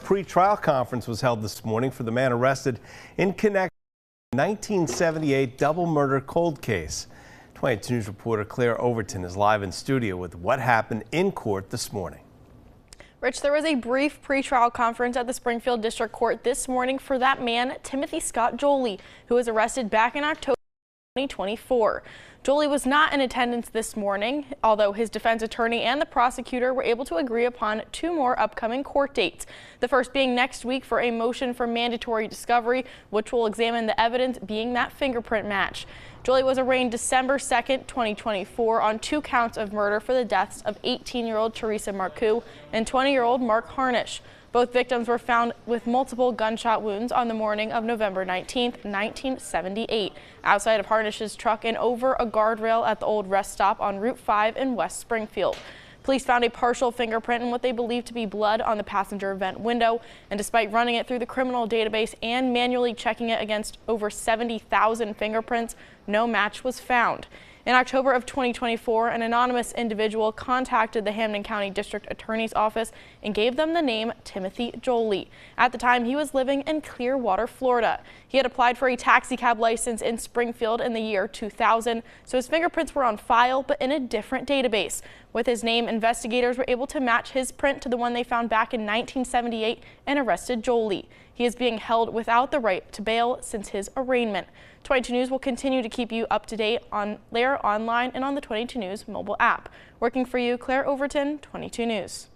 pre-trial conference was held this morning for the man arrested in connection with the 1978 double murder cold case. 22 News reporter Claire Overton is live in studio with what happened in court this morning. Rich, there was a brief pre-trial conference at the Springfield District Court this morning for that man, Timothy Scott Joley, who was arrested back in October 2024. Joley was not in attendance this morning, although his defense attorney and the prosecutor were able to agree upon 2 more upcoming court dates. The first being next week for a motion for mandatory discovery, which will examine the evidence being that fingerprint match. Joley was arraigned December 2nd, 2024 on 2 counts of murder for the deaths of 18-year-old Teresa Marcoux and 20-year-old Mark Harnish. Both victims were found with multiple gunshot wounds on the morning of November 19, 1978, outside of Harnish's truck and over a guardrail at the old rest stop on Route 5 in West Springfield. Police found a partial fingerprint in what they believe to be blood on the passenger vent window, and despite running it through the criminal database and manually checking it against over 70,000 fingerprints, no match was found. In October of 2024, an anonymous individual contacted the Hampden County District Attorney's Office and gave them the name Timothy Joley. At the time, he was living in Clearwater, Florida. He had applied for a taxicab license in Springfield in the year 2000, so his fingerprints were on file but in a different database. With his name, investigators were able to match his print to the one they found back in 1978 and arrested Joley. He is being held without the right to bail since his arraignment. 22 News will continue to keep you up to date online and on the 22 News mobile app. Working for you, Claire Overton, 22 News.